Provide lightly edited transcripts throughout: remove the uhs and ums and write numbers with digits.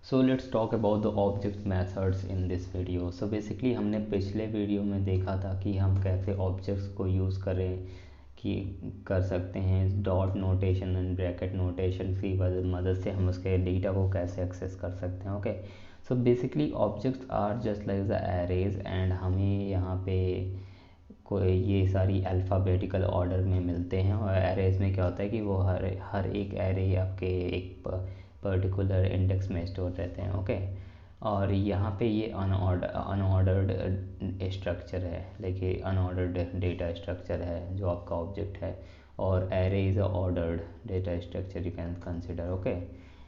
So let's talk about the object methods in this video. So basically हमने पिछले video में देखा था कि हम कैसे ऑब्जेक्ट्स को यूज़ करें कि कर सकते हैं dot notation and bracket notation की मदद से हम उसके डेटा को कैसे एक्सेस कर सकते हैं। Okay, so basically objects are just like the arrays and हमें यहाँ पे कोई ये सारी अल्फ़ाबेटिकल ऑर्डर में मिलते हैं। और एरेज में क्या होता है कि वो हर हर एक एरे आपके एक पर्टिकुलर इंडेक्स में स्टोर रहते हैं। ओके, और यहाँ पे ये अनऑर्डर्ड स्ट्रक्चर है, लेकिन अनऑर्डर्ड डेटा स्ट्रक्चर है जो आपका ऑब्जेक्ट है। और array is a ordered data structure you can consider. Okay,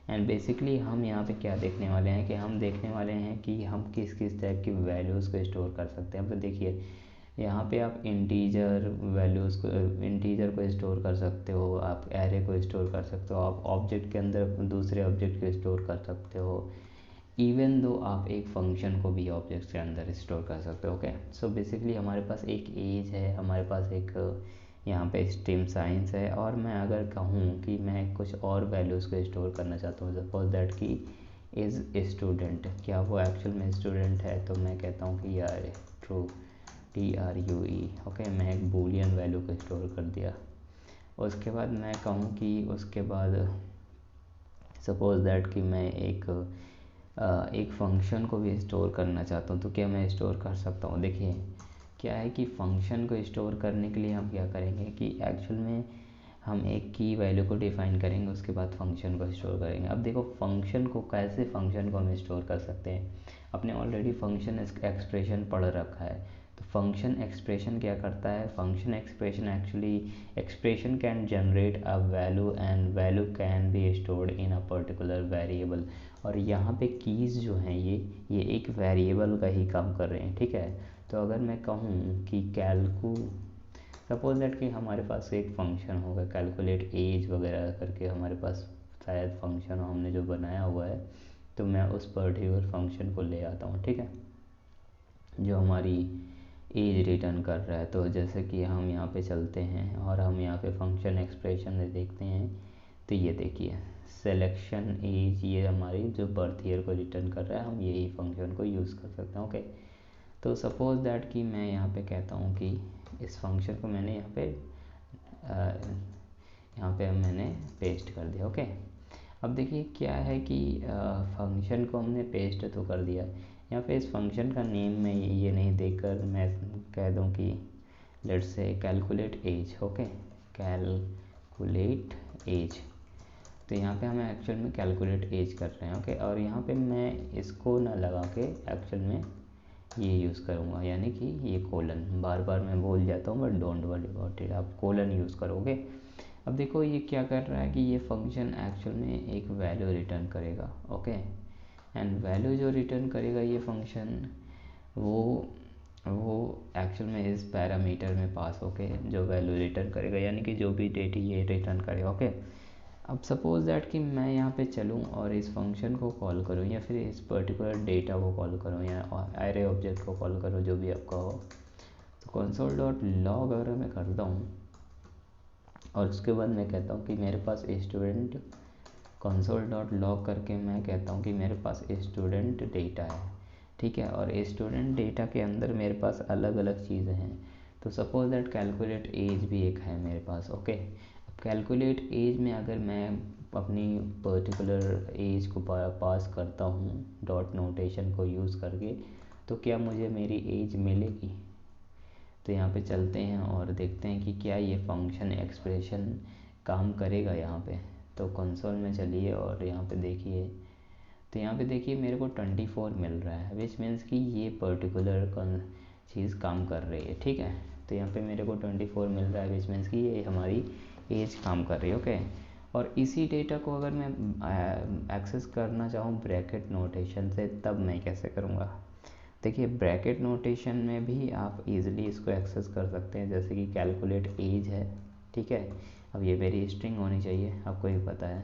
and basically हम यहाँ पे क्या देखने वाले हैं कि हम देखने वाले हैं कि हम किस किस टाइप की वैल्यूज़ को स्टोर कर सकते हैं। तो देखिए यहाँ पे आप इंटीजर को स्टोर कर सकते हो, आप एरे को स्टोर कर सकते हो, आप ऑब्जेक्ट के अंदर दूसरे ऑब्जेक्ट को स्टोर कर सकते हो। इवन दो आप एक फंक्शन को भी ऑब्जेक्ट के अंदर स्टोर कर सकते हो। ओके, सो बेसिकली हमारे पास एक एज है, हमारे पास एक यहाँ पे स्ट्रीम साइंस है, और मैं अगर कहूँ कि मैं कुछ और वैल्यूज़ को स्टोर करना चाहता हूँ, सपोज दैट कि इज़ स्टूडेंट, क्या वो एक्चुअल में स्टूडेंट है, तो मैं कहता हूँ कि यार ट्रू, TRUE। ओके, मैं एक बूलियन वैल्यू को स्टोर कर दिया। उसके बाद मैं कहूँ कि उसके बाद सपोज दैट कि मैं एक फंक्शन को भी स्टोर करना चाहता हूँ, तो क्या मैं स्टोर कर सकता हूँ। देखिए क्या है कि फंक्शन को स्टोर करने के लिए हम क्या करेंगे कि एक्चुअल में हम एक की वैल्यू को डिफ़ाइन करेंगे, उसके बाद फंक्शन को स्टोर करेंगे। अब देखो फंक्शन को कैसे, फंक्शन को हम स्टोर कर सकते हैं। अपने ऑलरेडी फंक्शन एक्सप्रेशन पढ़ रखा है, तो फंक्शन एक्सप्रेशन क्या करता है, function expression actually expression can generate a value and value can be stored in a particular variable. और यहाँ पे कीज़ जो हैं ये एक वेरिएबल का ही काम कर रहे हैं। ठीक है, तो अगर मैं कहूँ कि सपोज दैट कि हमारे पास एक फंक्शन होगा कैलकुलेट एज वगैरह करके, हमारे पास शायद फंक्शन हमने जो बनाया हुआ है, तो मैं उस पर्टिकुलर फंक्शन को ले आता हूँ। ठीक है, जो हमारी एज रिटर्न कर रहा है। तो जैसे कि हम यहाँ पे चलते हैं और हम यहाँ पे फंक्शन एक्सप्रेशन में देखते हैं, तो ये देखिए सिलेक्शन एज, ये हमारी जो बर्थ ईयर को रिटर्न कर रहा है, हम यही फंक्शन को यूज़ कर सकते हैं। ओके, तो सपोज दैट कि मैं यहाँ पे कहता हूँ कि इस फंक्शन को मैंने यहाँ पे मैंने पेस्ट कर दिया। ओके, अब देखिए क्या है कि फंक्शन को हमने पेस्ट तो कर दिया, यहाँ पे इस फंक्शन का नेम में ये नहीं देखकर मैं कह दूँ कि let's say calculate age. Okay, calculate age, तो यहाँ पे हम एक्चुअल में कैलकुलेट एज कर रहे हैं। ओके, और यहाँ पे मैं इसको ना लगा के एक्चुअल में ये यूज़ करूँगा, यानी कि ये कोलन, बार बार मैं भूल जाता हूँ, but don't worry about it, आप कोलन यूज़ करोगे। अब देखो ये क्या कर रहा है कि ये फंक्शन एक्चुअल में एक वैल्यू रिटर्न करेगा। ओके, एंड वैल्यू जो रिटर्न करेगा ये फंक्शन, वो एक्चुअल में इस पैरामीटर में पास होके जो वैल्यू रिटर्न करेगा, यानी कि जो भी डेटा ये रिटर्न करेगा। ओके, अब सपोज दैट कि मैं यहाँ पे चलूँ और इस फंक्शन को कॉल करूँ, या फिर इस पर्टिकुलर डेटा को कॉल करूँ, या एरे ऑब्जेक्ट को कॉल करूँ, जो भी आपका हो। तो कंसोल डॉट लॉग अगर मैं करता हूँ और उसके बाद मैं कहता हूँ कि मेरे पास स्टूडेंट, कंसोल डॉट लॉग करके मैं कहता हूँ कि मेरे पास स्टूडेंट डेटा है। ठीक है, और स्टूडेंट डेटा के अंदर मेरे पास अलग अलग चीज़ें हैं। तो सपोज दैट कैलकुलेट एज भी एक है मेरे पास। ओके, अब कैलकुलेट एज में अगर मैं अपनी पर्टिकुलर एज को पास करता हूँ डॉट नोटेशन को यूज़ करके, तो क्या मुझे मेरी एज मिलेगी। तो यहाँ पे चलते हैं और देखते हैं कि क्या ये फंक्शन एक्सप्रेशन काम करेगा यहाँ पे। तो कंसोल में चलिए और यहाँ पे देखिए, तो यहाँ पे देखिए मेरे को 24 मिल रहा है, विच मीन्स कि ये पर्टिकुलर चीज़ काम कर रही है। ठीक है, तो यहाँ पे मेरे को 24 मिल रहा है, विच मीन्स कि ये हमारी एज काम कर रही है। ओके, और इसी डेटा को अगर मैं एक्सेस करना चाहूँ ब्रैकेट नोटेशन से, तब मैं कैसे करूँगा। देखिए ब्रैकेट नोटेशन में भी आप इजीली इसको एक्सेस कर सकते हैं, जैसे कि कैलकुलेट एज है। ठीक है, अब ये मेरी स्ट्रिंग होनी चाहिए, आपको ही पता है।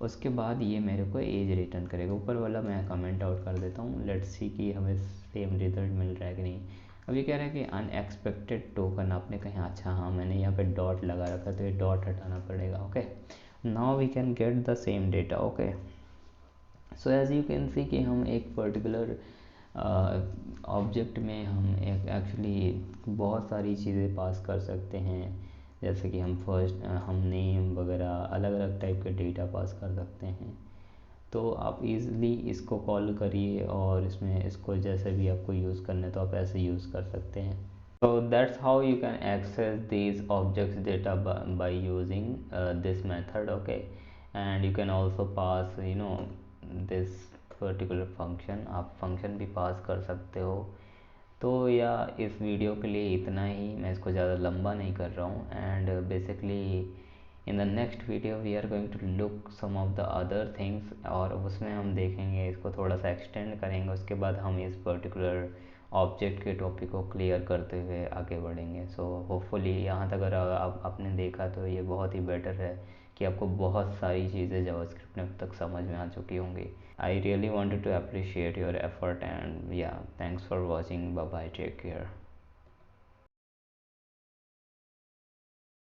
उसके बाद ये मेरे को एज रिटर्न करेगा। ऊपर वाला मैं कमेंट आउट कर देता हूँ, लेट्स सी कि हमें सेम रिजल्ट मिल रहा है कि नहीं। अब ये कह रहा है कि अनएक्सपेक्टेड टोकन, आपने कहा अच्छा हाँ मैंने यहाँ पे डॉट लगा रखा, तो ये डॉट हटाना पड़ेगा। Okay, now we can get the same data. Okay, so as you can see कि हम एक पर्टिकुलर ऑब्जेक्ट में हम एक एक्चुअली बहुत सारी चीज़ें पास कर सकते हैं। जैसे कि हम नेम वगैरह अलग अलग टाइप के डेटा पास कर सकते हैं। तो आप इजीली इसको कॉल करिए और इसमें इसको जैसे भी आपको यूज़ करना है तो आप ऐसे यूज़ कर सकते हैं। So that's how you can access these objects data by using this method, okay? And you can also pass this particular function, आप function भी पास कर सकते हो। तो या इस वीडियो के लिए इतना ही, मैं इसको ज़्यादा लंबा नहीं कर रहा हूँ। And basically in the next video we are going to look some of the other things, और उसमें हम देखेंगे, इसको थोड़ा सा एक्सटेंड करेंगे, उसके बाद हम इस पर्टिकुलर ऑब्जेक्ट के टॉपिक को क्लियर करते हुए आगे बढ़ेंगे। सो होपफुली यहाँ तक अगर आपने देखा तो ये बहुत ही बेटर है कि आपको बहुत सारी चीज़ें जावास्क्रिप्ट में अब तक समझ में आ चुकी होंगी। I really wanted to appreciate your effort and या thanks for watching, bye bye, take care.